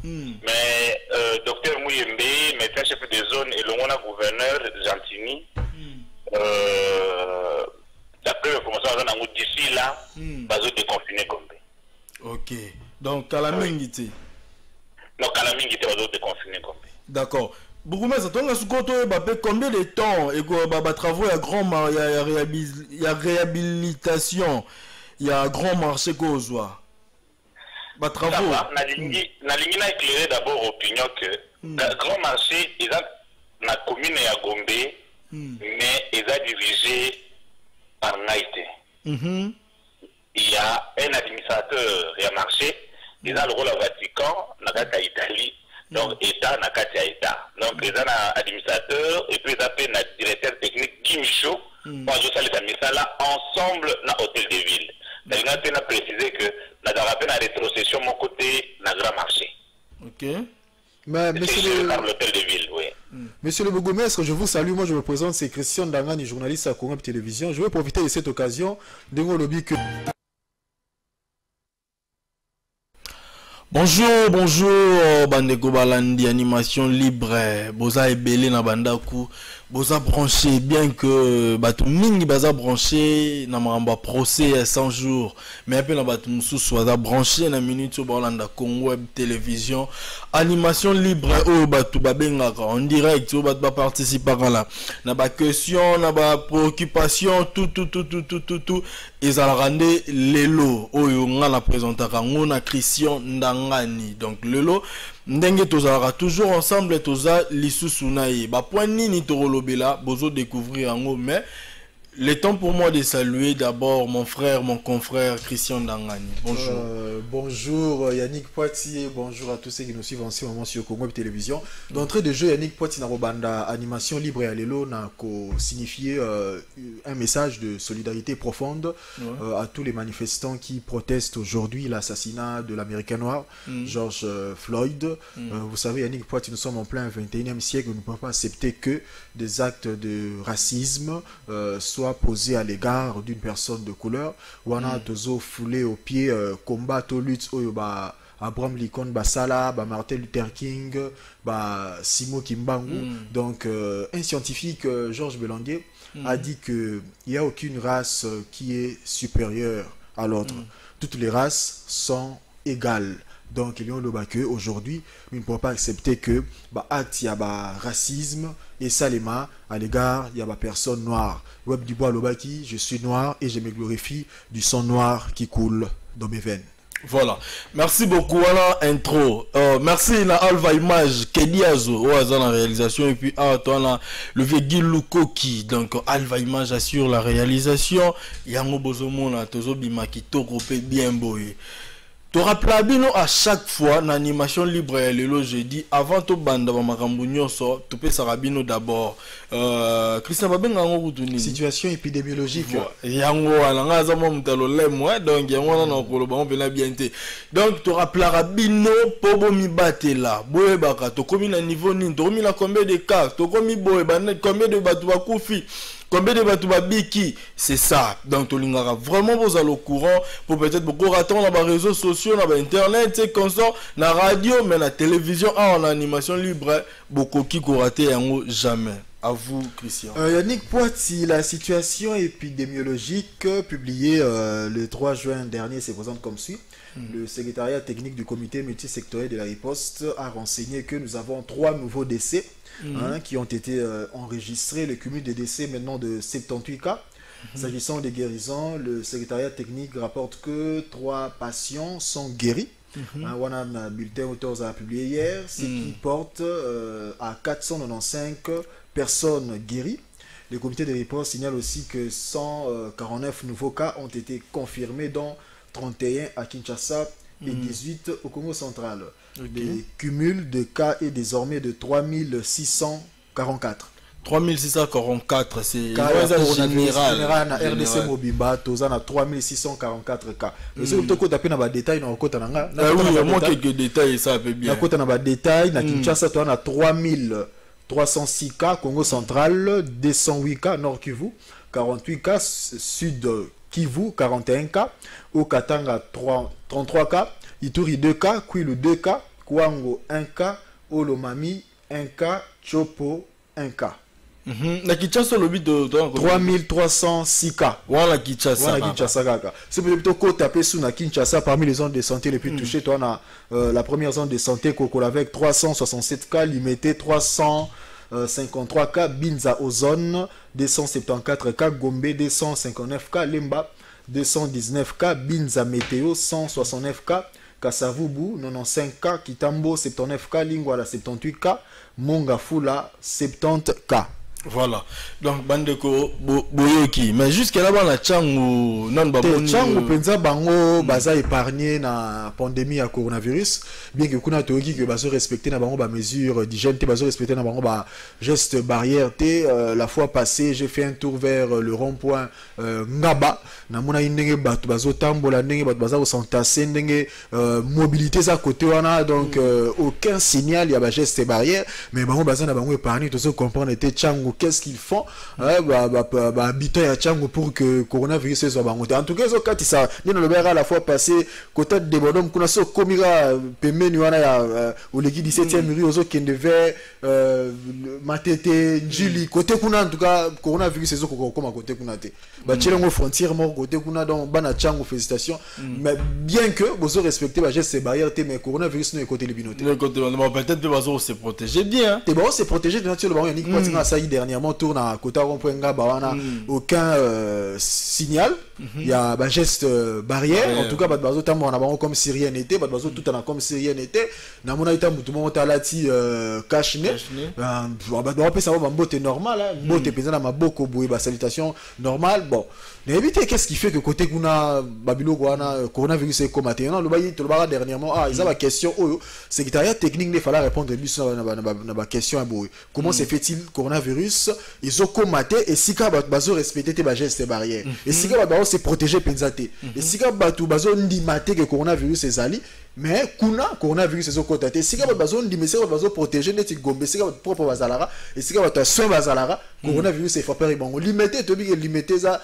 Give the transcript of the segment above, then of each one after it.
Mais docteur Mouyembe, médecin chef de zone et le gouverneur Gentini, d'après l'information d'ici là, bazo déconfiné Gombe. Ok. Donc Kalamingiti. Non, Kalamingiti bazo déconfiné Gombe. D'accord. Beaucoup mais ça tourne combien de temps et quoi travaux il y a réhabilitation, il y a grand marché qu'on bah travaux. Na ligne na éclairer d'abord opinion que le grand marché est dans la commune ya Gombe, mais il est dirigé par Naïté. Il y a un administrateur et un marché, il a le rôle au Vatican, dans la Italie. Donc, État, n'a qu'à État. Donc, les administrateurs, et puis, ils ont directeur technique Kim Michaud, moi, je salue ça là, ensemble, dans l'hôtel de ville. Donc, on a précisé que, nous avons rappelé la rétrocession, mon côté, dans le grand marché. Ok. Mais, monsieur l'hôtel de ville, oui. Monsieur le bourgmestre, je vous salue. Moi, je me présente, c'est Christian Dangani, journaliste à Congo Télévision. Je vais profiter de cette occasion de vous lobby que. Bonjour, bonjour, Bandeko Balandi, animation libre, boza ebele na bandaku, boza branché, bien que batu mingi baza branché, na maramba procès à 100 jours, mais un peu na batu mususu baza branché na minute au Balanda Congo Web Télévision, animation libre, oh batu babengaka, en direct, oh batu ba participer là, na ba question, na ba préoccupation, tout, et ça la rendait lelo, oh yo nga na présentaka, ngona Christian Ndangani, donc lelo, ndenge tozalaka toujours ensemble, toza lisusu na ye, ba point nini torolobela, bozo découvrir en haut, mais le temps pour moi de saluer d'abord mon frère, mon confrère Christian Ndangani. Bonjour. Bonjour Yannick Poitier, bonjour à tous ceux qui nous suivent en ce moment sur Congo Télévision. D'entrée de jeu, Yannick Poitier n'a animation libre et à l'élo n'a signifié un message de solidarité profonde à tous les manifestants qui protestent aujourd'hui l'assassinat de l'Américain noir, George Floyd. Vous savez, Yannick Poitier, nous sommes en plein 21e siècle, nous ne pouvons pas accepter que des actes de racisme soient posés à l'égard d'une personne de couleur. Wana tozo foulé au pied combat au lutte oyoba Abraham Lincoln Basala, Martin Luther King, Simo Kimbangu. Donc un scientifique, Georges Belandier, a dit que il n'y a aucune race qui est supérieure à l'autre. Toutes les races sont égales. Donc, il y a le aujourd'hui, nous ne pouvons pas accepter que il y a racisme et salema à l'égard il y a personne noire. Web du bois Lobaki, je suis noir et je me glorifie du sang noir qui coule dans mes veines. Voilà, merci beaucoup à la intro. Merci la Alva Image, Kediazo, au hasard la réalisation. Et puis toi le vieux Guy Lukoki. Donc Alva Image assure la réalisation. Yango Bozomo na Tozo Bimaki Tokopé bien boy. Tu rappelles bien à chaque fois dans l'animation libre et le jeudi avant to banda ba makambu nyonso tu peux sarabino d'abord Christian Babenga ngo kutuni situation épidémiologique yango alanga za mo mutalo lemwe donc yango na koloba on peut bien té donc tu rappelles bino pobo mi batela boye baka to komi na niveau nini to komi na combien de cas to komi boye ba combien de batu ba kufi. Combien de batubabiki, c'est ça. Donc, tu l'ingara vraiment vous allez au courant pour peut-être beaucoup attendre dans les réseaux sociaux, dans internet, c'est comme ça, dans la radio, mais la télévision, en animation libre, beaucoup qui raté jamais. À vous, Christian. Yannick Poitier, la situation épidémiologique publiée le 3 juin dernier se présente comme suit. Le secrétariat technique du comité multisectoriel de la riposte a renseigné que nous avons 3 nouveaux décès qui ont été enregistrés. Le cumul des décès maintenant de 78 cas. S'agissant des guérisons, le secrétariat technique rapporte que 3 patients sont guéris. On a un bulletin auteur a publié hier, ce qui porte à 495 personnes guéries. Le comité de riposte signale aussi que 149 nouveaux cas ont été confirmés, dont 31 à Kinshasa et 18 au Congo central. Le cumul de cas est désormais de 3644. 3644, c'est général. Na RDC Mobimba, Tozana 3644 cas. Mais si vous avez des détails, oui, il y a moins quelques détails, ça peut bien. Vous avez des détails, na Kinshasa, tu as 3306 cas, Congo central, 208 cas, Nord Kivu, 48 cas, Sud Kivu, 41 cas, au Katanga, 33 cas, Ituri 2 cas, Kwilu 2 cas, Kwango 1K, Olomami 1K, Chopo 1K. La Kinshasa le but de 3306K. Voilà Kinshasa. C'est plutôt qu'on taper sous la Kinshasa parmi les zones de santé les plus touchées. Toi, on a la première zone de santé Kokol avec 367K, limité 353K, Binza Ozone 274K, Gombe 259K, Lemba 219K, Binza Météo 169K, Kasavubu 95K, Kitambo 79K, Lingwala 78K, Mongafula 70K. Voilà. Donc Bandeko Boyoki. Mais jusqu'à là-bas la Tchangu non ba Tchangu penza bango baza épargné na pandémie à coronavirus. Bien que kuna toki que bazo respecter na bango ba mesures d'hygiène, te bazo respecter na bango ba gestes barrières. La fois passée, j'ai fait un tour vers le rond-point Ngaba. Na mona indenge batu bazo tambola ndenge batu baza s'entasser ndenge mobilité za côté wana donc aucun signal il y a ba gestes barrières mais bango baza na bango épargné to se comprendre te Tchangu qu'est-ce qu'ils font habitants à Tchango pour que coronavirus soit bangoté. En tout cas, quand ça ni le verra la fois passé côté de bonhomme kuna so komira pemeni wana ya au legi 17e rue ozo kende vers matete njili côté kuna en tout cas coronavirus ezo kokoma côté kuna te ba tchelengo frontière mo côté kuna donc bana Tchango félicitations mais bien que vous respecter ba gestes barrières te mais coronavirus no côté libinoté peut-être que se protéger bien te ba se protéger de nature le bango Yannick Poitinga ça dernièrement tourne à côté Rond-Point Bawana aucun signal il y a un geste barrière en tout cas bazo tambo on a comme si rien n'était bazo tout en comme si rien n'était na mona ita mutu mo talati cachne ba peut ça va mbote normal mbote pesa na maboko boye ba salutation normale bon mais éviter qu'est-ce qui fait que côté kuna babilo wana coronavirus est comme maintenant le bayi to le bara dernièrement ils ont la question secrétariat technique il fallait répondre bis na ba question boye comment se fait-il coronavirus ils ont combattu et si ka bazo respecter tes gestes barrières et si ka bazo se protéger penzate et si ka bazo ndimate que coronavirus ezali mais kuna coronavirus ezo kotate si ka bazo ndimese bazo protéger neti gombe si ka propre bazalara et si ka bato soin bazalara coronavirus est faire bango limiter to bi limiter ça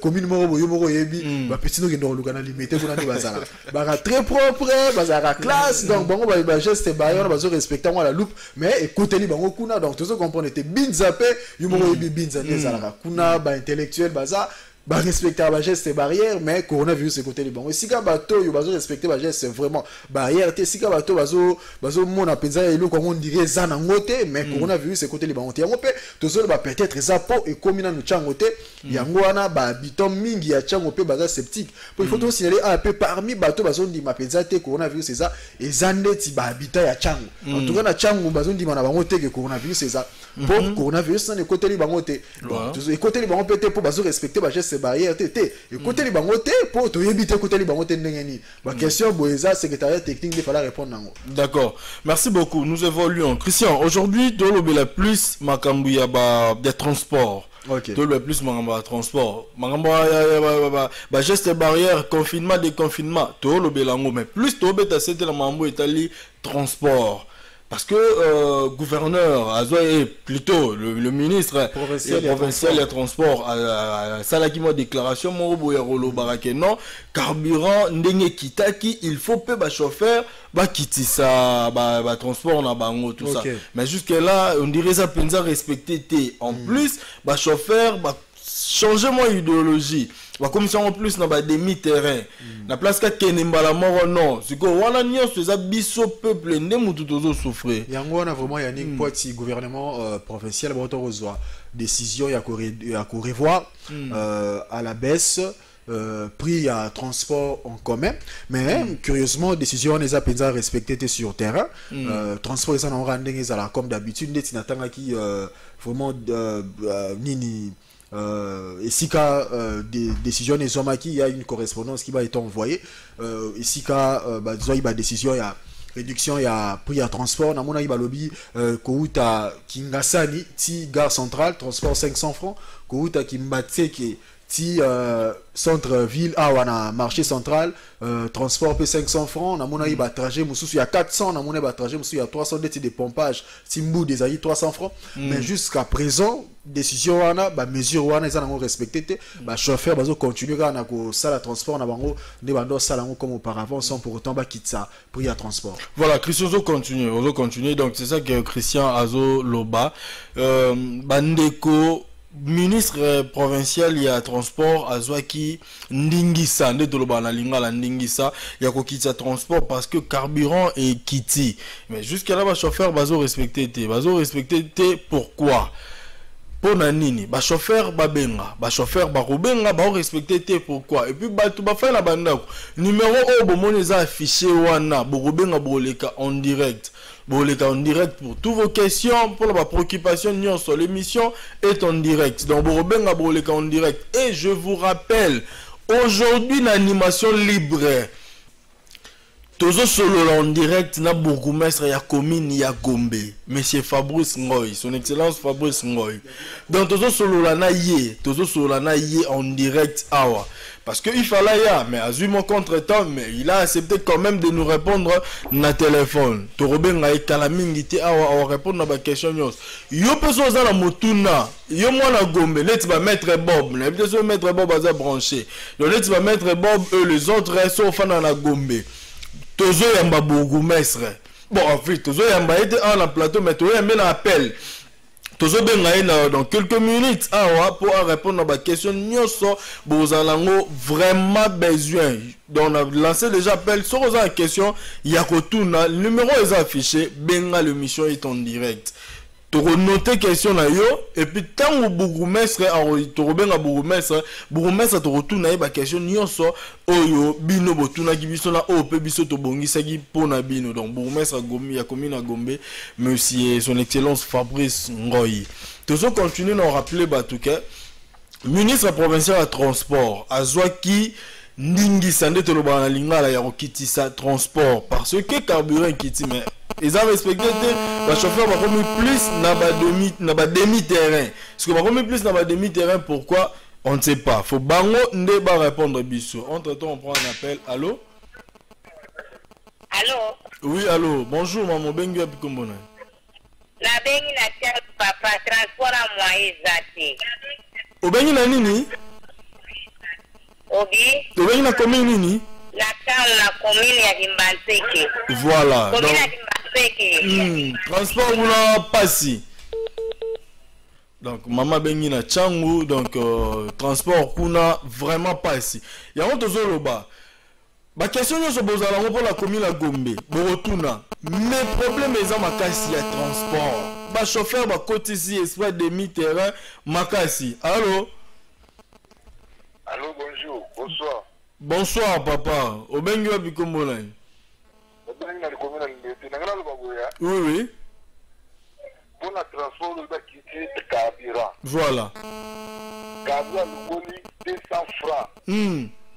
commune moko yebi ba petit no kendo lukana limité kuna ni bazala ba très propre bazala classe donc bango ba geste barrière bazo respecter moi la loupe mais écoutez li bango kuna donc tout ce comprendre était binza pe yumoko yebi binza nezala kuna ba intellectuel baza ba respecter ba geste barrière mais coronavirus côté les bango si ka bato yo bazo respecter ba geste vraiment barrière te si ka bato bazo mona penza elo ko on dirait za na ngote mais coronavirus côté les bango te yango pe to zo ba peut-être za po et comme na nchango te yango wana ba habitant mingi ya chango pe baza sceptique il faut to signaler un peu parmi bato bazo ndi ma penza te coronavirus ça et zandeti ba habitant ya chango en tout cas na chango bazo ndi mana bango te que coronavirus ça pour coronavirus na côté les bango te bon et côté les bango peut-être pour bazo respecter ba geste barrière tété et côté les bangoté pour to yebite côté les bangoté ndengeni ma question boeza secrétariat technique il fallait répondre nango. D'accord, merci beaucoup. Nous évoluons. Christian, aujourd'hui de l'obéla plus makambu ya ba des transports. OK. De le plus makambu transport. Makambu ba geste barrière confinement déconfinement. To l'obéla ngo mais plus to beta c'était la makambu etali transport. Parce que gouverneur plutôt le ministre provincial des transports ça là qui m'a déclaration morobo ya rolo barake non carburant ndenge kitaki il faut pe ba chauffeur ba kitisa ba transport na bango tout ça mais jusque là on dirait ça penza respecter té en plus ba chauffeur ba changer mon idéologie ba commission en plus na ba demi terrain na place ka kenembala moro non siko wana nyonso za biso peuple nde mutu tozo souffrir yango wana vraiment Yannick Poiti gouvernement provincial ba to rezoa décision ya ko revoir à la baisse prix à transport en commun mais curieusement décision les a penza respecté sur terrain transport ça en rending ezala comme d'habitude ndeti natanga ki vraiment nini et si cas des décisions des hommes qui il y a une correspondance qui va être envoyée et si cas bah décision il y a réduction il y a prix à transport na mona iba lobby kouta kingasani ti gare centrale transport 500 francs kouta kimbatseke ti centre-ville, wana marché central, transport P 500 francs, na mona iba trajet, moussou il y a 400, na mona iba trajet, moussou il y a 300 des pompages, timbou des aïe 300 francs. Mais jusqu'à présent, décision wana, ba mesure wana, ils ont respecté, ba chauffeur, bazo continuer à ko sala transport, na bango, ne bando sala comme auparavant, sans pour autant ba quitter ça, pour y a transport. Voilà, Christian Ozo continue, donc c'est ça que Christian Azo Loba, Bandeko, ministre provincial ya transport azwaki ndingisa nde toloba na lingala ndingisa ya kokitisa transport parce que carburant et kiti, mais jusqu'à là ba chauffeur bazo respecter te pourquoi pona nini ba chauffeur ba robenga ba respecter te pourquoi et puis batu ba fa na bandako numéro o bomone za affiché wana borubenga boleka en direct pour toutes vos questions, pour la préoccupation, l'émission est en direct. Donc, boleka en direct. Et je vous rappelle, aujourd'hui, l'animation libre. Tozo solo en direct, na bourgmestre ya commune ya Gombe, Monsieur Fabrice Ngoy, son excellence Fabrice Ngoy. Donc tozo solo la na yé en direct awa. Parce qu'il fallait ya, mais a eu mon contre-temps, mais il a accepté quand même de nous répondre na téléphone. Torobe ngaï kalamingiti awa répondre na ba question nyos. Yo peso za la motuna, yo moi na Gombe, let va mettre Bob, na peut mettre Bob à branché. Donc let va mettre Bob eux les autres restent au fan na Gombe. Tozo yamba bourgmestre. Bon, en fait, Tozo yamba était en la plateau, mais Tozo yamba un appel. Tozo bengaïna dans quelques minutes pour répondre à ma question. Nyoso, bozalango vraiment besoin. Donc on a lancé déjà appel sur la question. Yakotuna, le numéro est affiché. Benga, l'émission est en direct. Tu noter question na yo et puis tant au bourgmestre tu rebenga bourgmestre tu retourna ba question nyonso oyo bino botuna ki biso na o pe biso to bongisa ki pona bino donc bourgmestre Gomi ya commune à Gombe monsieur son excellence Fabrice Ngoy. Toujours continuer à rappeler batuke ministre provincial à transport azwaki ndingi sande to loba na lingala ya kokitisa transport parce que carburant kiti mais ils ont respecté le chauffeur va commis plus na ba demi terrain parce que va commis plus na ba demi terrain pourquoi on ne sait pas faut bango nde ba répondre biso entre temps on prend un appel. Allô oui allô bonjour maman bengi api kombona la bengi na tia papa transport à moyen zati o bengi na nini obi to bengi na commune nini la commune ya Kimbanseke. Voilà. Commune ya Kimbanseke. Transport oula passi. Donc maman bengi na changu donc transport kuna vraiment passi. Ya on tozo loba. Ba question yo so bozala pour la commune la Gombe. Borotuna. Mais problème eza makasi ya transport. Ba chauffeur ba côté ici espoir demi terrain makasi. Allô? Allô, bonjour, bonsoir. Bonsoir papa. Obengi wa bikombola. Obengi na likombola ngeti na ngala baboya. Oui oui. Pour la transport de quitter carburant. Voilà. Carburant le boli 200 francs.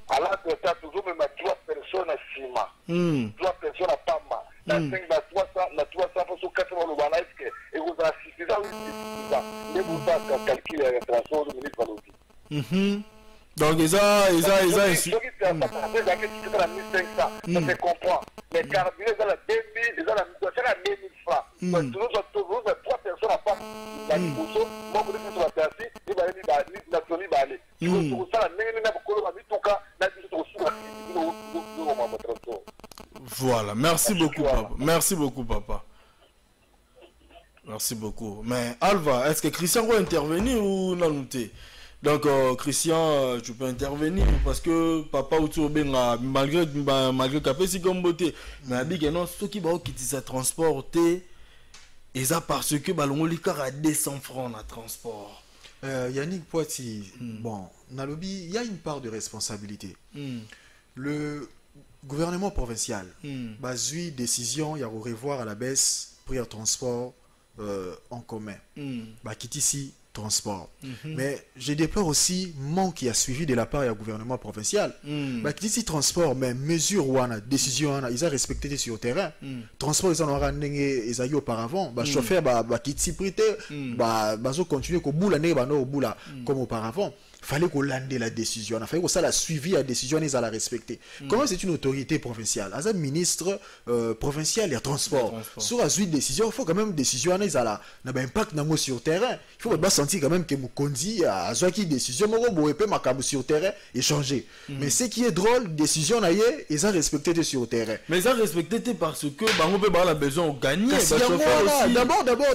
À la tête toujours même 3 personnes à ciment. 3 personnes à pamba. La 5 la 300 pour sur 80 le bana est et vous assistez ça oui. Mais vous pas calculer le transport de ministre Balobi. Donc ils ont ici. Ça se comprend. Mais carburant, ils ont la 2000, ils ont la 2000 francs. Donc, toujours 3 personnes à part. La Nicoso, moi, vous dites que la personne, il va aller, la Tony va aller. Je vous ça, la même, voilà, merci beaucoup, papa. Merci beaucoup, papa. Merci beaucoup. Mais Alva, est-ce que Christian va intervenir ou non? Donc Christian, tu peux intervenir parce que papa autour malgré capé si comme beauté mais abi que non ceux qui va quitter sa transporter et ça parce que ballon liqueur à 200 francs na transport. Yannick Poiti, bon, dans le lobby, il y a une part de responsabilité. Le gouvernement provincial a eu décision, il y a revoir à la baisse pour le transport en commun. Bah quitte ici transport. Mais je déplore aussi manque qui a suivi de la part du gouvernement provincial. Bah quitte ici transport, mais mesure ou décision ils ont respecté sur le terrain. Transport ils en ont rendu ils ont auparavant. Bah chauffeur bah quitte ici prêté bah continuer qu'au bout l'année bah non au bout là comme auparavant. fallait qu'on lande la décision, il fallait qu'on ça la suivi la décision et ça la respecter. Comment c'est une autorité provinciale, as un ministre provincial et transport. Sur la suite décision, il faut quand même décision et ça la n'a pas impact dans sur terrain. Il faut pas sentir quand même que Mukondi a qui décision moi peut ma sur terrain et changer. Mais ce qui est drôle, décision na yé et ça respecter sur terrain. Mais ça respecter parce que on peut avoir la besoin de gagner.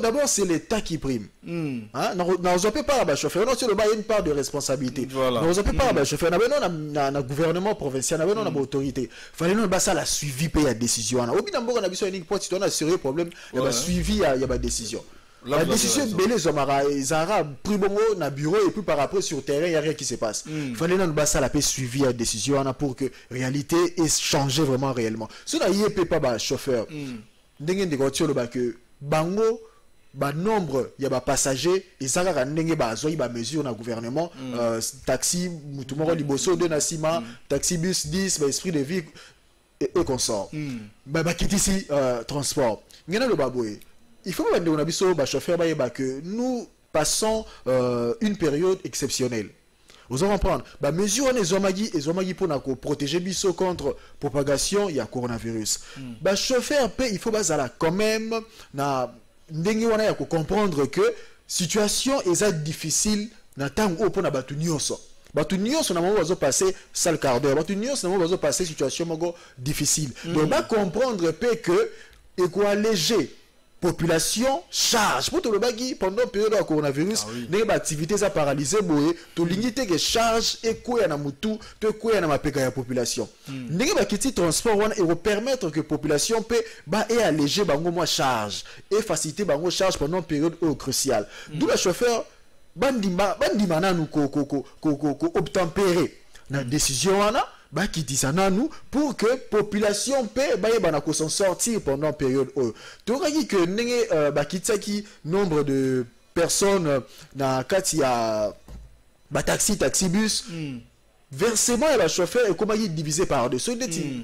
D'abord c'est l'État qui prime. Hein, on peut pas la chauffeur, non, c'est le bas une part de responsabilité. Voilà. On peut pas la chauffeur, on a gouvernement provincial, on a autorité. Fallait non ça la suivi payer la décision. Au bout d'un moment on a besoin d'une porte, on a sérieux problème, il y a suivi, il y a décision. La décision de Bélé Zomara, Zara pris bon na bureau et puis par après sur terrain il y a rien qui se passe. Fallait non ça la paix suivi la décision pour que réalité ait changé vraiment réellement. Si on a yé pas chauffeur, ndenge de voiture le que bango ba nombre ya ba passager et ça ka ndenge ba zo ba mesure na gouvernement taxi mutumoro liboso de na sima taxi bus 10 ba esprit de vie et consort ba quitter ici transport ngena le baboye il faut que on a biso ba chauffeur ba que nous passons une période exceptionnelle. Vous allez comprendre. Bah mesure les zomagi pour protéger biso contre propagation il y a coronavirus. Bah chauffeur il faut bazala quand même na ndenge wana ya comprendre que situation est difficile na tango pour na batu nyonso. Batu nyonso na moment bazo passer sale quart d'heure. Batu nyonso na moment bazo passer situation mogo difficile. Donc ba comprendre que et quoi alléger population charge pour tout le bagui pendant période de coronavirus les activités ça paralysé boé tout l'unité que charge et quoi na mutu te quoi na mapeka ya population ndenge ba kiti transport wana et permettre que population peut ba et alléger bango moins charge et faciliter bango charge pendant période cruciale d'où le chauffeur bandima nanu ko obtempérer na décision wana bah qui dit ça nous pour que population peut s'en sortir pendant période tu vois que bah qui nombre de personnes na katia bah taxi bus versement et la chauffeur et comment il divisé par deux so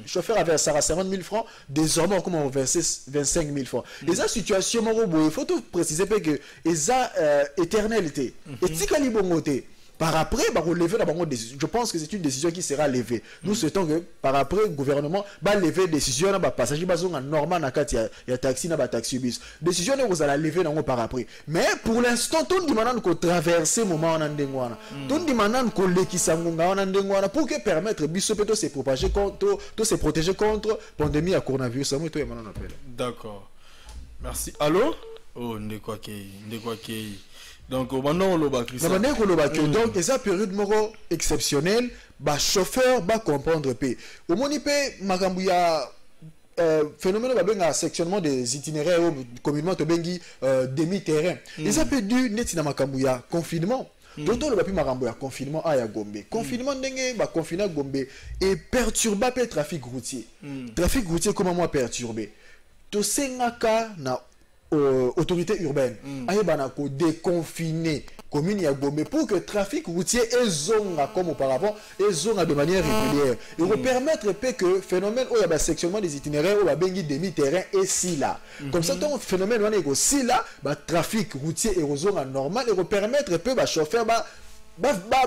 chauffeur a versé 50 000 francs désormais comment on verser 25 000 francs et ça situation il faut tout préciser que et ça éternalité et si calibongoté par après, je pense que c'est une décision qui sera levée. Nous souhaitons que par après, le gouvernement va lever une décision, passager normal il y a taxi, taxi bus. Décision vous allez lever par après. Mais pour l'instant, tout le monde qu'on traverse le moment en Andengwana. Tout le monde qu'on l'équisangonga en Andengwana pour que permettre biso peut se propager contre, se protéger contre pandémie à coronavirus. D'accord. Merci. Allô? Oh, ndekwaké. Donc, maintenant, on l'a donc, et ça période moro exceptionnelle, bah chauffeur va comprendre p. Au moins, il peut magambouya phénomène de sectionnement des itinéraires communément au bengi demi-terrain. Et ça peut du net na makambouya confinement. Donc, on le plus magambouya confinement à Gombe. Confinement n'engé bah confinement Gombe et perturber le trafic routier. Trafic routier comment moi perturber. To sengaka na autorité urbaine ayebanako déconfiner commune ya Gombe pour que trafic routier et zone comme auparavant et zone de manière régulière et vous permettre que phénomène où il y a sectionnement des itinéraires où il y a bengi demi-terrain et si là comme ça ton phénomène on est si là trafic routier et zone normal et vous permettre que chauffeur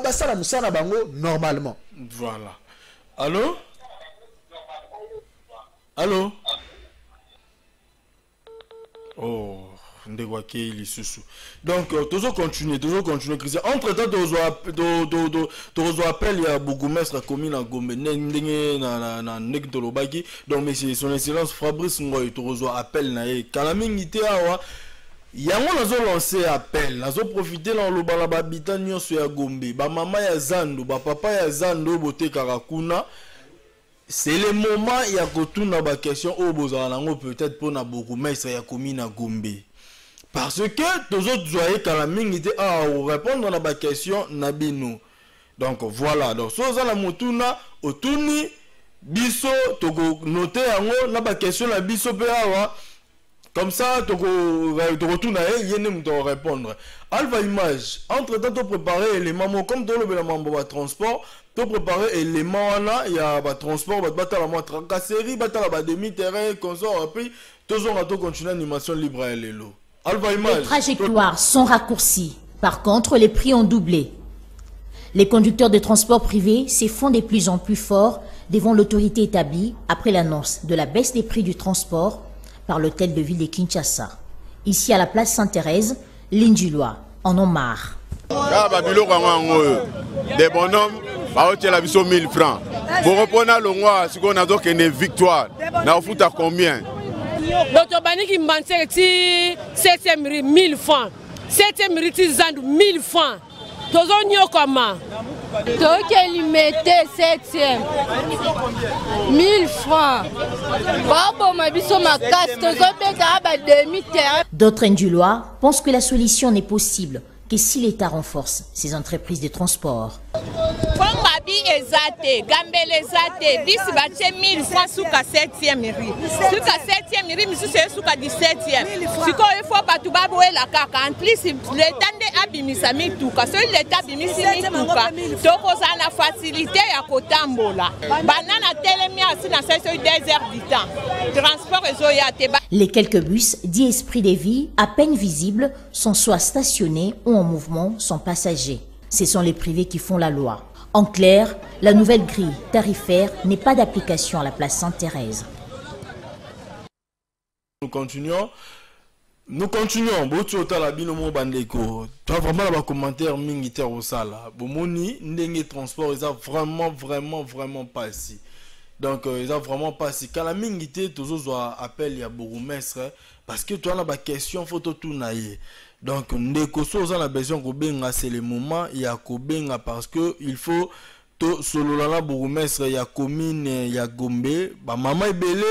ça la musana bango normalement. Voilà. Allô? Allô? Oh, ndekwaké il sous. Donc toujours continuer Christian. Entre-temps tu appel il y a beaucoup mestre commune à Gombe ndenge na nek tolobaki. Donc mais c'est son excellence Fabrice Ngoy tu appel na e kalamingi te awa. Yango nazo lancer appel, nazo profiter dans le balaba habitant nyonso ya Gombe. Ba mama ya Zando, ba papa ya Zando bote karakuna. C'est le moment il y a retourner la question au Bozanango peut-être pour na beaucoup mais ça y a commis na Gombe parce que tous autres joyeux kalaming était à répondre à la question nabino donc voilà donc so za la motuna otuni biso to noter yango na ba question la biso pe awa comme ça to retourner yene mto répondre alva image entre temps to préparer les mamans comme dans le mambo transport to préparer élément là il y a ba transport ba la moi tracasserie ba la demi-terrain consort puis toujours à continuer animation libre à l'élo. Les trajectoires sont raccourcies. Par contre, les prix ont doublé. Les conducteurs de transport privés se font de plus en plus forts devant l'autorité établie après l'annonce de la baisse des prix du transport par l'hôtel de ville de Kinshasa. Ici à la place Sainte-Thérèse, l'Indulois en ont marre. Des bonhommes, la vision 1000 francs. Pour répondre à l'ongwa, si on a donc une victoire, on fout à combien? Docteur Bani qui m'a dit 1000 francs. 1000 francs. Tozonyo comment? Donc il mettait 7e. 1000 francs. D'autres Indulois pensent que la solution n'est possible que si l'État renforce ses entreprises de transport. Gambele zate, bis bache 1000 francs suka 7e riz. Suka 7e riz, misu se suka 17e. Siko il faut pas tout babouer la kaka. En plus, l'État de abimisa mituka. So l'État abimisi mituka. Toko ça la facilité ya kotambola. Banana telemi asina c'est 2 heures du temps. Transport et zoyate. Les quelques bus, dits esprits de vie, à peine visibles, sont soit stationnés ou en mouvement sans passagers. Ce sont les privés qui font la loi. En clair, la nouvelle grille tarifaire n'est pas d'application à la place Sainte-Thérèse. Nous continuons. Botu otala binomo bandeko. Tu as vraiment un commentaire mingiter au sala. Bomoni ndenge transport ils a vraiment pas ici. Donc ils a vraiment pas ici. Quand la mingité toujours appel ya bourgmestre parce que tu as la question photo tout naïe. Donc, on a besoin de c'est le moment, il y a Kobenga parce que il faut solo la bourgmestre, il y a commune, il y a Gombe, bah maman est belé,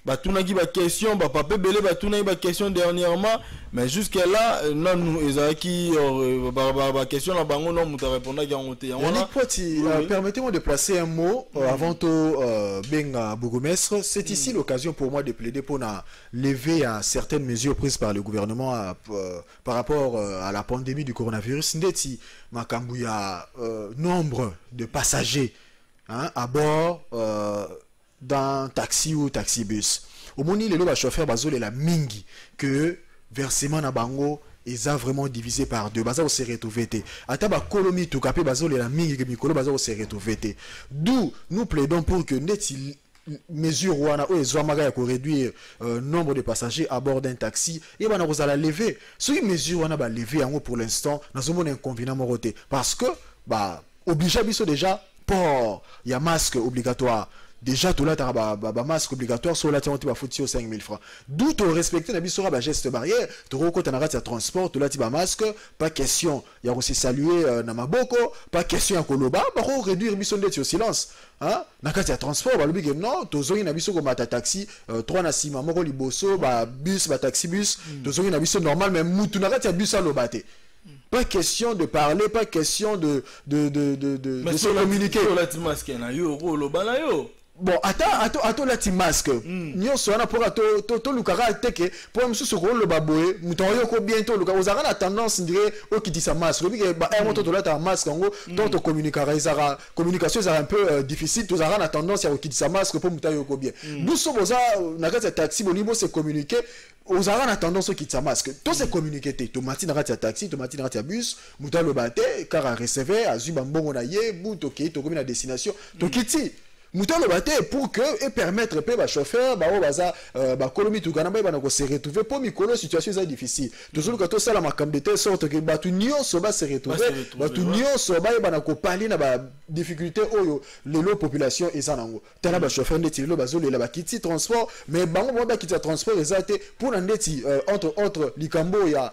bah tout n'a pas question, bah papa belé, bah tout n'a pas question dernièrement, mais jusqu'à là, non nous ezaki bah question là bango non muta répondre à garantie. Yannick Poiti, permettez-moi de placer un mot avant tout benga bourgmestre. C'est ici l'occasion pour moi de plaider pour lever à certaines mesures prises par le gouvernement par rapport à la pandémie du coronavirus. Ndeti makambuya nombre de passagers à bord d'un taxi ou taxi-bus. Au moni le chauffeur bazole la mingi que versement na bango ils ont vraiment divisé par deux. Baza se retrouvé. Ataba kolomi to kapé bazole la mingi que mikolo baza se retrouvé. D'où nous plaidons pour que neti mesure wana o ezwamaga ya ko réduire nombre de passagers à bord d'un taxi et bana kozala lever. Ce mesure wana ba lever yango pour l'instant nazomona inconvénient moroté parce que bah obligé biso déjà port il y a masque obligatoire. Déjà, tout là, tu as un masque obligatoire, sur la tu as foutu 5 000 francs. D'où tu respectes la geste barrière, tu as un transport, tu as un masque, pas question, il y a aussi salué Namaboko, pas question à Koloba, on réduire mission d'être au silence. Hein? Nakati ya transport, non, tu as un abisso comme un taxi, 3 na 6 mamoro liboso, bus, taxi bus, tu as un abisso normal, mais tu as un bus à l'obate. Pas question de parler, pas question de se communiquer. Bon, attends la masque. Nous sommes pour tout le caractère teke pour me soucier le baboé. Nous t'envoyons bientôt le cas. Vous avez la tendance dirait au qui dit sa masque. Le biais bah un moto de la masque en gros. Tant on communication est un peu difficile. Vous avez la tendance à qui dit sa masque pour me tailler au bien. Nous sommes aux n'a taxi au niveau c'est communiquer. Vous avez la tendance au qui dit sa masque. Tout c'est communiquer. Tu matin n'a taxi, tu matin n'a bus. Mouta le baté car à recevoir à zubambon on aille bout ok tu communiques à destination. Tu quittes. Mouton le bateau pour que et permettre aux chauffeurs colomi tout gana ba se retrouver pour micro situation est difficile toujours que tout ça la makam de telle sorte que batu nyonso ba se retrouver batu nyonso ba ko parler na ba difficulté oyo lelo population ezanango tala ba chauffeur ndeti lo bazole la ba kiti transport mais bango ba kiti transport ezate pour ndeti entre likambo ya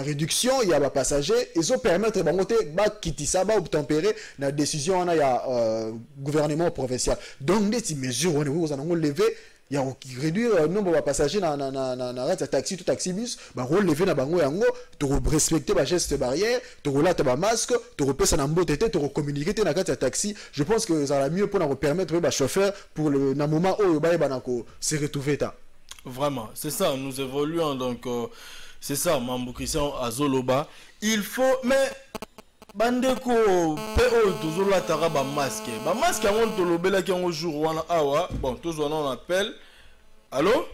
réduction il y a ba passager ils ont permettre bango te ba kiti ça ba obtempérer na décision on a ya gouvernement provincial. Donc des mesures on vous en lever il y a réduire le nombre de passagers na taxi tout taxi bus ba relever na bango yango to respecter ba geste barrière to relate ba masque to repesa na mbote te to communiquer na kati taxi je pense que ça va mieux pour nous permettre ba chauffeur pour le na moment où ba banako se retrouver ta vraiment c'est ça nous évoluons donc c'est ça Mambo Christian Azoloba il faut mais bandeko PO toujours la tara ba masque on to lobela ki un jour wana awa bon toujours on appelle allô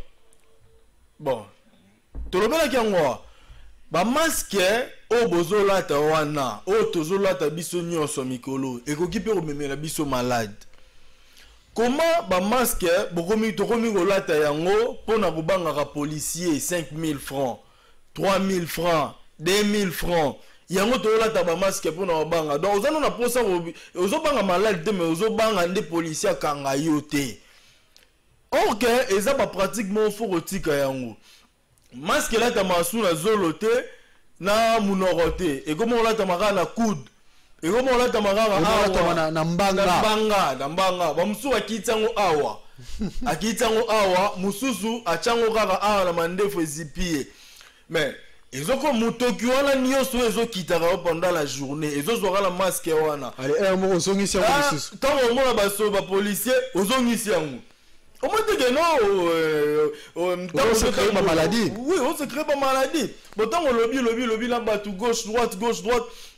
bon to lobela ki ngwa ba masque o bozolata wana o tozolata biso nyonso mikolo ekoki pe komemela biso malade. Comment ba masque bokomi tokomi kolata yango pona kobangaka policier 5000 francs 3000 francs 2000 francs yango tolata ba masque pona kobanga donc ozana na posa ozobanga malade te mais ozobanga nde policier kanga yo te. Or que eza ba pratiquement fo rotika yango masque lata masu na zolo te na munorote et comment lata maka na coude et comment lata maka na mbanga ba musu akitango awa akitango awa mususu achango kaka awa na mandefo ezipie mais ezoko mutoki wana nyonso ezokitaka pendant la journée ezozwaka la masque wana allez mo ozongisi yango mususu tango mona baso ba policier ozongisi yango. Au moins, on se crée ma maladie. Oui, on se crée ma maladie. Autant on lobby là-bas, tout gauche, droite.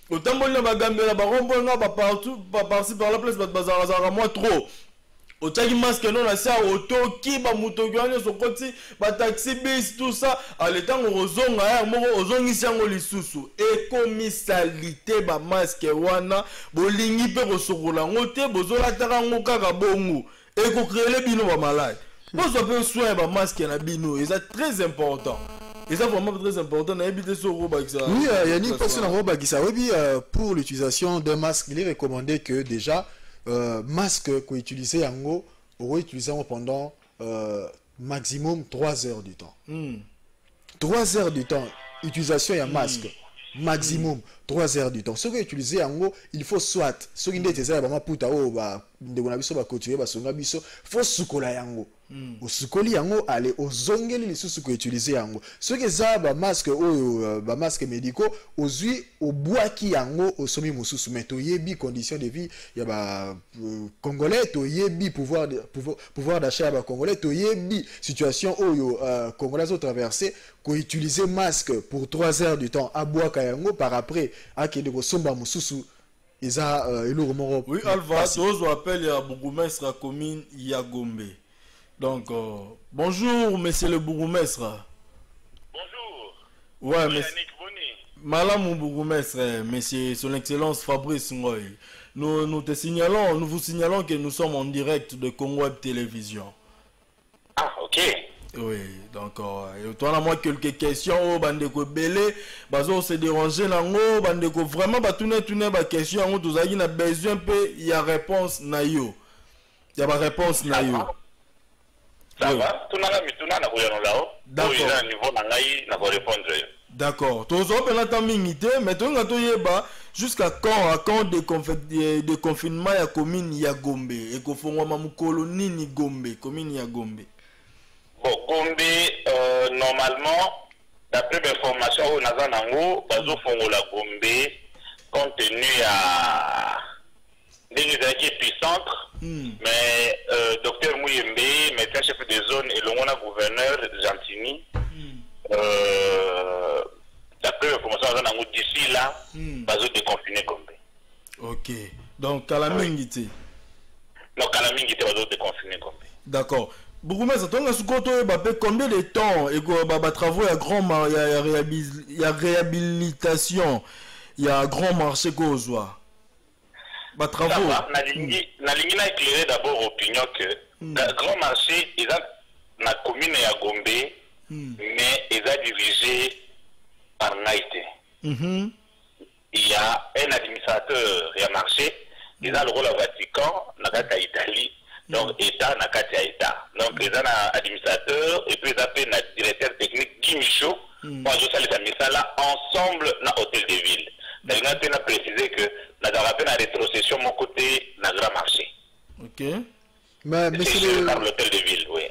Autant on a gambe là-bas, on partout, par-ci, par la place, bazar moi trop. Autant qu'il masque non, là, ça, auto, qui, ba moutogane, son côté, ba taxi, bis, tout ça. À l'état, on ozong, ozong ici, on les sous-sous. Écomisalité, ba masque, wana, bolingi, pe, rosogola, ngote, bozola, tarango, kaka, bongo. Et qu'on crée les binos malades. Moi, je peux soigner ma masque na bino. Et c'est très important. Et ça vraiment très important. On a évité ce robot. Oui, Yannick, pour l'utilisation d'un masque, il est recommandé que déjà, masque qu'on utilise yango, on utilise pendant maximum 3 heures du temps. 3 heures du temps, utilisation d'un masque. Maximum 3 heures du temps. Ce que utiliser en gros, il faut soit ce qui est déjà vraiment puta o ba de na biso ba continuer ba songa biso faut sukola yango. Au sukoli yango aller aux zongeli les sous que utiliser yango. Ce que ça ba masque o ba masque médicaux ozui au bois qui yango au somi mususu meto yebi conditions de vie ya ba congolais to yebi pouvoir d'achat ba congolais to yebi situation o congolais au traverser qu'on utiliser masque pour 3 heures du temps à bois kayango par après à qui de somba mususu isa eloko. Oui, Alva, on appelle ya bourgmestre la commune Yagombe. Donc bonjour monsieur le bourgmestre. Bonjour. Ouais, monsieur Yannick Madame mon bourgmestre, monsieur son excellence Fabrice Ngoy. Nous vous signalons que nous sommes en direct de Congo Web Télévision. Ah, OK. Oui, donc toi, moi quelques questions, bandeko belé, bazo se déranger nango, bandeko vraiment tourner ba question, on tous a besoin peu, il y a réponse na yo. Il y a pas réponse na yo. Ça va, tout na mituna na koyano lao. D'accord. Niveau na ngai na ko répondre. D'accord. Tozo pena ta mingité, mais to nga to yeba jusqu'à quand de confinement ya commune ya Gombe et ko fongwa mamukolo nini Gombe, commune ya Gombe. Bon, Gombe, normalement, d'après l'information où nous avons, nous avons la Gombe, compte tenu à des épicentres, mais docteur Mouyembe, médecin chef de zone et le gouverneur Gentini, d'après l'information où nous avons d'ici là, nous avons déconfiné Gombe. Ok, donc Kalamingité. Non, Kalamingité, nous avons déconfiné Gombe. D'accord. Bourgmestre, combien de temps et travaux, il y a réhabilitation, il y a grand marché causois. Travaux. Na ligne na éclairer d'abord opinion que le grand marché est dans la commune ya Gombe, mais il est dirigé par Naïté. Il y a un administrateur et un marché, il a le rôle au Vatican, dans l'Italie. Donc, État n'a qu'à État. Donc, les administrateurs et puis les directeur technique Guy Michaud, moi je salue ça ensemble dans l'hôtel de ville. Donc, on a précisé que nous avons fait une rétrocession de mon côté dans le grand marché. Ok. Mais monsieur l'hôtel de ville, oui.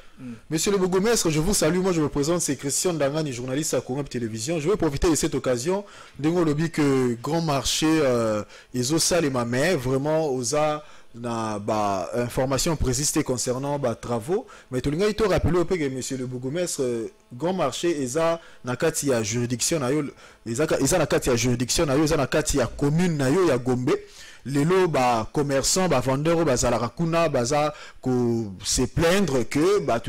Monsieur le bourgmestre, je vous salue. Moi, je me présente, c'est Christian Dangani, journaliste à Congo Web Télévision. Je vais profiter de cette occasion de vous dire que grand marché, ils ont ça les mamans, vraiment, aux information précise concernant travaux, mais tout le monde a rappelé que monsieur le bourgmestre grand marché eza na kati ya juridiction na yo eza na kati ya juridiction na yo eza na kati ya commune na yo ya Gombe lelo ba commerçant ba vendeur bazala kuna baza ko se plaindre que ba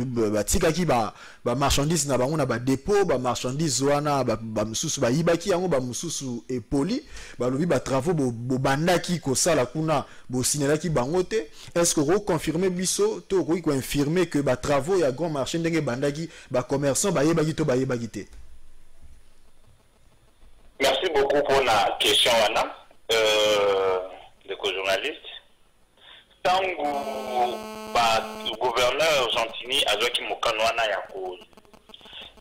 tika ki ba marchandise na bango na ba dépôt ba marchandise wana ba mususu ba yibaki yango ba mususu epoli ba lobi ba travaux bo bandaki ko sala kuna bo sinelaki bango te. Est-ce que vous confirmez biso to ko infirmer que ba travaux ya grand marché ndenge bandaki ba commerçant ba yebaki to ba yebaki te? Merci beaucoup pour la question, Anna, de co-journaliste. Tant que le gouverneur Gentini a dit qu'il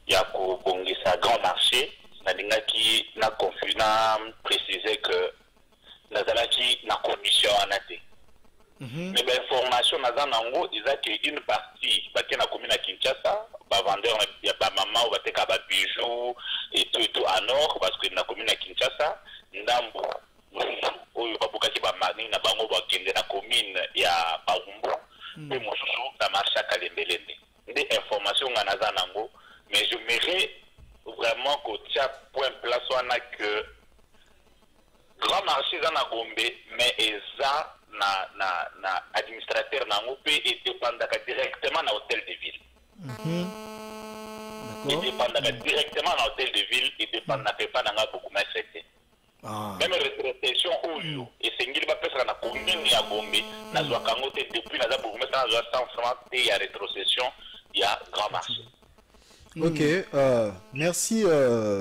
y a un grand marché, il a précisé que nous avons une commission en athée. Mais l'information, nous avons une partie, qui est la commune à Kinshasa, vendeur, il y a pas maman ou des bijoux et tout en or parce que na commune à Kinshasa ndambo oyo babuka ki ba mani na bango ba kende na commune ya Baumbo pe mosusu na marché à Kalembelende des informations ngana za nango mais je mairie vraiment que tia point place wana que grand marché za na Gombe mais eza na administrateur nango pe et dépendaka directement na hôtel de ville. Il dépend directement dans l'hôtel de ville, il dépend pas dans beaucoup moins traité. Même rétrocession où et c'est qu'il va faire la commune à Gombe, na zwa kangote depuis na za beaucoup moins na zwa 100 francs et il y a rétrocession, il y a grand marché. Ok, merci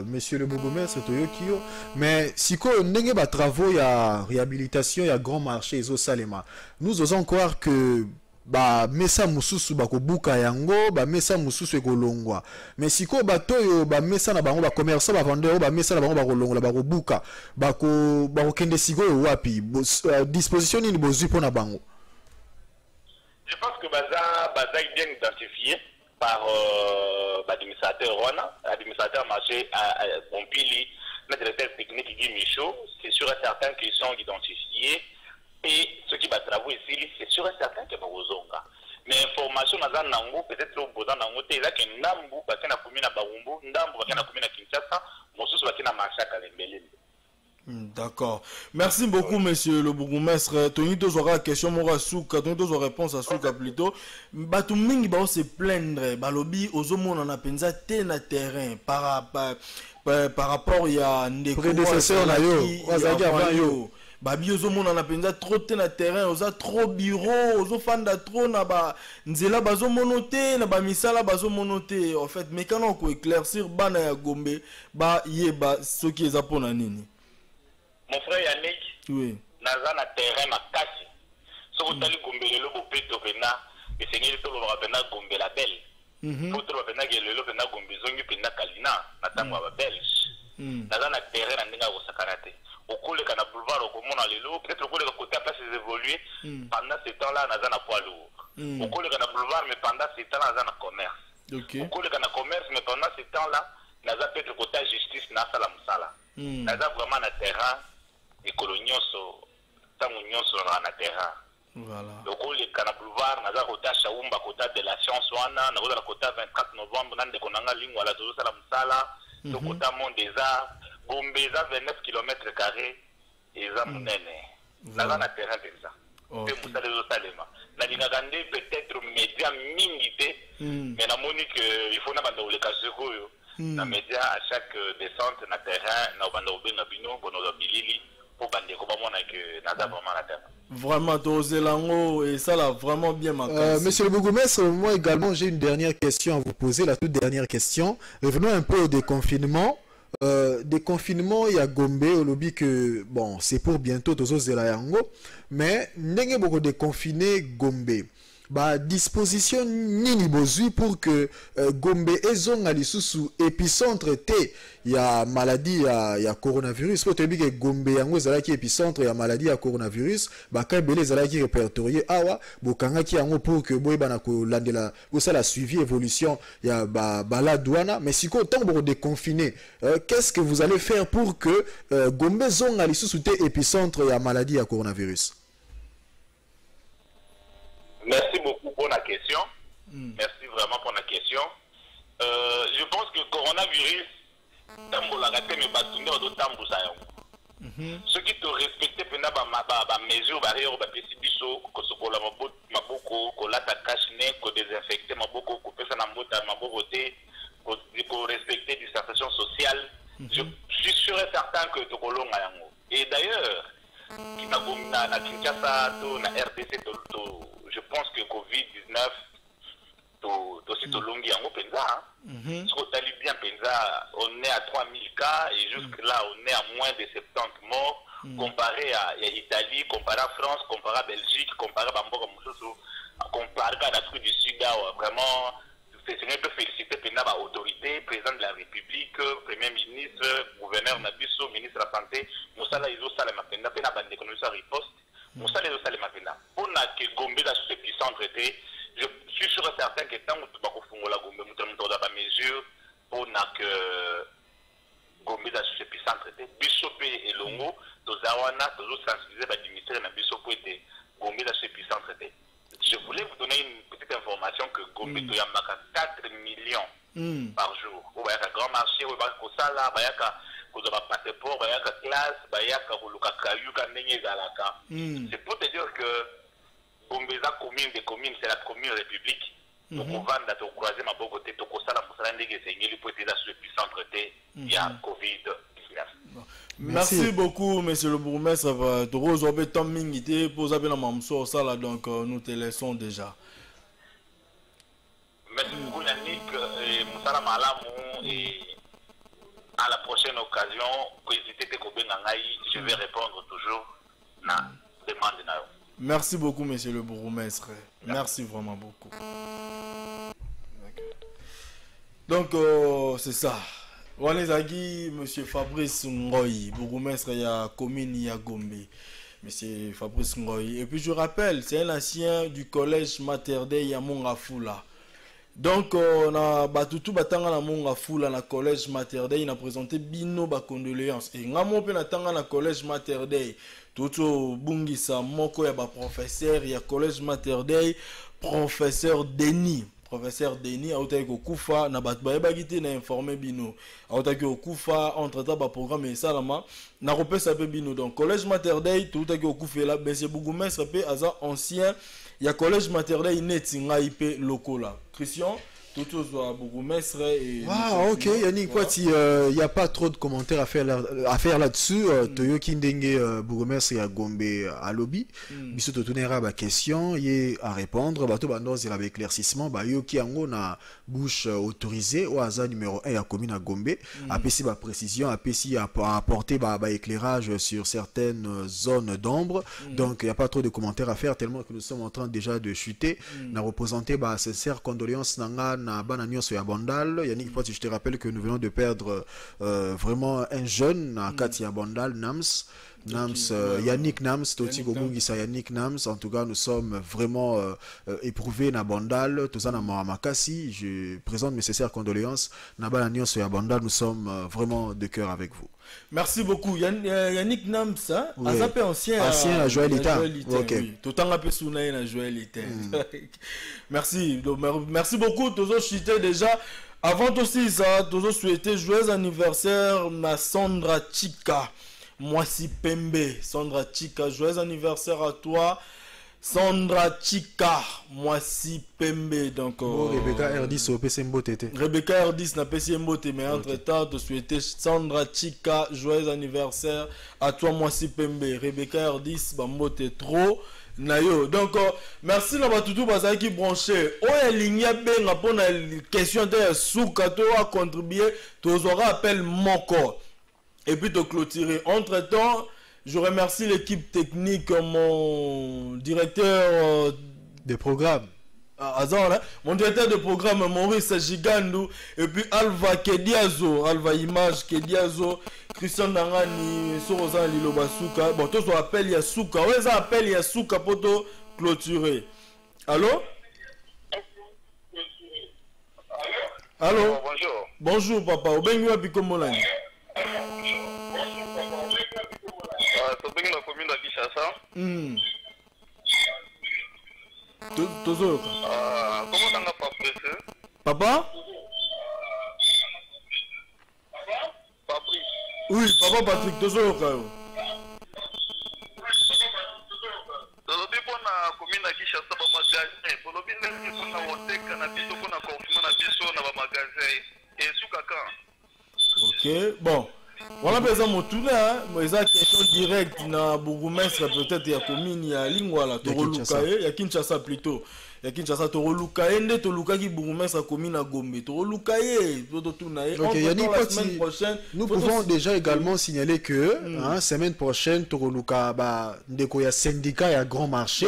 monsieur le bourgmestre Toyokio. Mais si ko ndenge ba travaux ya réhabilitation ya grand marché ezo salema, nous osons croire que ba mesa mususu bakobuka yango ba mesa mususu ekolongwa mais siko batoyo ba mesa na bango ba commerçant ba vendeur ba mesa na bango bakolongwa bakobuka bakokende siko wapi disposition ni bozui pona bango. Je pense que baza bien identifié par l'administrateur Rwanda, l'administrateur marché à Pompili, le directeur technique Guy Michaud, c'est sûr et certain qu'ils sont identifiés. Et ce qui va travailler ici, c'est sûr et certain que nous avons. Mais l'information, peut-être que nous avons dit que nous avons fait la commune à Baumbo, nous avons fait la commune à Kinshasa, nous avons fait la marché à Kalembelende. D'accord. Merci beaucoup, monsieur le bourgmestre. Tony aura une question, Mora Souka, Tony aura réponse à Souka plutôt. Batou mingi ba se plaindre, balobi ozomo na penza te na terrain par rapport ya ndeko prédécesseur na yo, wazaki avant yo. Babi ozomona na penza trop te na terrain, oza trop bureau, ozofanda trop na ba nzela bazo monoté na ba misala bazo monoté en fait mais quand on ko éclaircir bana ya Gombe ba yeba ce qui est zapona nini. Mon frère Yannick, oui. Naza na terrain makasi. So ko tali Gombe lelo bo peto pena, et seigneur to lo rapena Gombe la belle. Pour to rapena lelo pena Gombe zongi pena Kalina, na tangwa ba belge. Naza na terrain na ndinga ko sakarate. Au cours kana boulevard au commun lelo peut-être au cours de côté après s'est évolué pendant ce temps-là naza na poids lourd. Au cours de kana boulevard mais pendant ce temps-là naza na commerce. Au cours de kana commerce mais pendant ce temps-là naza peut-être côté justice na sala musala. Naza vraiment na terrain écolonioso tango nyonso na terrain. Voilà. Au cours de kana boulevard naza côté Chaumba côté de la science wana na côté 24 novembre nande konanga lingwa la zo sala musala. Au côté monde des arts Gombe za 29 km² et za munene. Naza na terrain penza. Pe musala zo salema. Na dinagande peut-être média mingi mais na moni que il faut na banda oleka sekoyo. Na média à chaque descente na terrain na banda obenga bino bono bilili pour bande ko ba mona que naza vraiment na terrain. Vraiment Tozelango et ça là vraiment bien marqué. Monsieur le bourgmestre, moi également j'ai une dernière question à vous poser, la toute dernière question. Revenons un peu au déconfinement. Déconfinement il y a Gombe au lobby que bon c'est pour bientôt Tozozela yango mais ndenge boko déconfiné Gombe ba disposition nini bozui pour que Gombe ezonga lisusu épicentre te ya maladie ya coronavirus pour te dire que Gombe yango ezalaki épicentre ya maladie ya coronavirus ba kabele ezalaki répertorié awa bokanga ki yango pour que boy bana ko landela ça la suivi évolution ya la douane mais si ko tant pour déconfiner qu'est-ce que vous allez faire pour que Gombe zonga lisusu te épicentre ya maladie ya coronavirus? Merci beaucoup pour la question. Merci vraiment pour la question. Je pense que le coronavirus, Ceux qui te respectent pendant ma mesure barrière ba pesi biso ko sokola maboko ko lata cache-nez ko désinfecter maboko ko pesa na mbota maboko te ko respecter distanciation sociale. Je suis sûr et certain que to kolonga yango. Et d'ailleurs na Kinshasa to na RDC to je pense que Covid-19 to si to longi yango penza. Ce qu'on t'a bien penza, on est à 3000 cas et jusque là on est à moins de 70 morts comparé à l'Italie, comparé à France, comparé à Belgique, comparé à Bamboka Moussoussou, comparé à l'Afrique du Sud, vraiment c'est un peu féliciter pendant l'autorité, président de la République, premier ministre, gouverneur Nabiso, ministre de la Santé, Moussala Izo Salema Penda, Pena Bande économique à riposte, Moussala Izo Salema Penda. On a que Gombe dans ce puissant traité. Je suis sûr et certain que tant que tu vas la Gombe, nous avons pas mesure, on a que Gombe dans ce puissant traité. Bishopé et Longo, Tozawana, toujours sensibilisé par le ministère de Bishopé et Gombe dans ce puissant traité. Je voulais vous donner une petite information que Gombe y a 4 millions par jour. Il y a un grand marché, il y a un sala, il y a un passeport, il y a une classe, il y a un c'est pour te dire que Gombeza commune des communes, c'est la commune république. Donc on va dans ton croisé ma bonne côté, ton constat pour ça que c'est une hypothèse dans ce puissant traité. Il y a Covid-19. Merci beaucoup, monsieur le bourgmestre. Rose Obeton Mingité, pour avez la mamso ça là, donc nous te laissons déjà. Merci beaucoup Yannick et Moussala Malamou et à la prochaine occasion, je vais répondre toujours à la demande. Merci beaucoup, monsieur le bourgmestre. Merci vraiment beaucoup. Donc, c'est ça. Wanezagi, monsieur Fabrice Ngoyi, bourgmestre il y a commune il y a Gombe. Monsieur Fabrice Ngoyi. Et puis je rappelle, c'est un ancien du collège Mater Dei Yamonga Fula. Donc, on a batutu batanga na monga fula na collège Mater Dei, il a présenté bino ba condoléances. Et ngamo pe na tanga na collège Mater Dei, toto bungisa moko ya ba professeur ya collège Mater Dei, professeur Denis. Professeur Denis a été okufa na bat ba bagité na informé bino. A été okufa entre temps ba programme et salama na repesa pe bino. Donc collège Mater Dei tout été okufa là monsieur bourgmestre pe aza ancien. Il y a collège Mater Dei netinga IP lokola. Christian, tout au bourgmestre et ah ok Yannick Poiti, il n'y a pas trop de commentaires à faire là-dessus. Toyo Kindenge bourgmestre à Gombe à lobby. Biso to tunera ba question y à répondre bato bandoz il avait éclaircissement ba yo ki ango na bouche autorisée au hasard numéro 1 à commune à Gombe apesi ba précision apesi à apporter ba éclairage sur certaines zones d'ombre. Donc il n'y a pas trop de commentaires à faire tellement que nous sommes en train déjà de chuter. Na représenter ba sincère condoléances nanga na bananion sur Bandal. Yannick Poiti, je te rappelle que nous venons de perdre vraiment un jeune à Katia Bandal, Nams, Yannick Nams, Toti Gomungisa Yannick Nams. En tout cas, nous sommes vraiment éprouvés na Bandal, tout ça na Makassi. Je présente mes sincères condoléances. Na bananion sur Bandal, nous sommes vraiment de cœur avec vous. Merci beaucoup. Yannick Nams, oui. Ancien à Joël Ita. Ok. Tout le temps appelé Sounaï à Joël Ita. Merci. Donc, merci beaucoup. Tous cité déjà. Avant aussi ça, tous souhaiter joyeux anniversaire à Sandra Chika. Moisi Pembe. Sandra Chika, joyeux anniversaire à toi. Sandra Chika, Moisi Pembe. Donc, Rebecca R10 au PC Mbote. Rebecca R10 n'a pas Mbote, mais entre temps, te souhaiter Sandra Chika, joyeux anniversaire à toi, Moisi Pembe. Rebecca R10, Mbote trop. Nayo. Donc, merci la batutu bazaki qui branché. Oya ligne benga pour la question de souka to a contribué, tu auras appel moko. Et puis te clôturer. Entre temps, je remercie l'équipe technique, mon directeur des programmes. Mon directeur de programme Maurice Gigandou et puis Alva Kediazo, Alva Image Kediazo, Christian Nangani, Sorosan Liloba Souka. Bon, tous appel ya Souka. Ouais, ça appelle ya Souka pour te clôturer. Allô? Allô? Bonjour. Bonjour papa. Obengi wapi komolani? Obengi na commune de Kinshasa. Toujours. Comment t'as Fabrice? Papa? Fabrice. Oui, papa Patrick, toujours. Ok, bon. Voilà, par exemple, tout là, mais ça question directe, na bourgmestre peut-être il y a commune, il y a Lingwala, il y a Kinshasa plutôt. Il y a Kinshasa, Torolukaye, nde Tolukaki bourgmestre commune à Gombe, Torolukaye, ok, Yannick Poti, nous pouvons déjà également signaler que semaine prochaine, Toroluka, ndeko ya syndicat ya grand marché,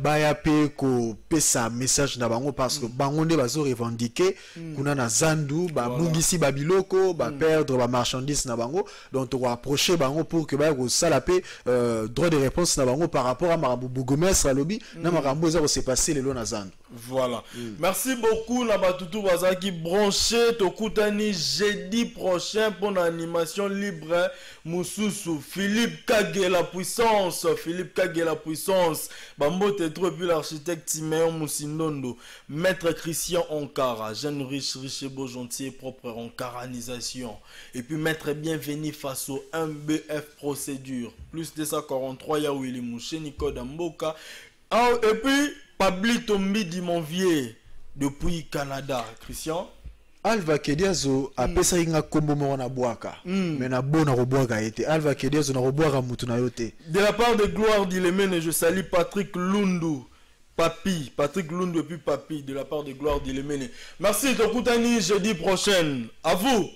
baya pe ko pesa message na bango parce que bango nde bazo revendiquer kuna na zandu, bungisi babiloko, perdre ba marchandise na bango, donc on va approcher bango pour que ba ko sala pe droit de réponse na bango par rapport à Marabu bourgmestre à lobby, na makambo za ko se passer les lois na zandu. Voilà. Merci beaucoup na batutu bazaki branché tokutani jeudi prochain pour l'animation libre Moussousou Philippe Kage la puissance Bambote trop puis l'architecte Timéon Moussindondo maître Christian Onkara jeune riche et beau gentil propre encaranisation et puis maître bienvenu face au 1BF procédure plus de 43 ya Willy Mouché Nico Damboka et puis Pabli Tombi Dimonvier depuis Canada. Christian Alva Kediazo a pesa inga kombo mo na boaka mais na bona roboaka été Alva Kediazo na roboaka mutu na yote. De la part de Gloire d'Ilemene, je salue Patrick Lundu. Patrick Lundu et puis Papi de la part de Gloire d'Ilemene. Merci Tokutani jeudi prochain. À vous.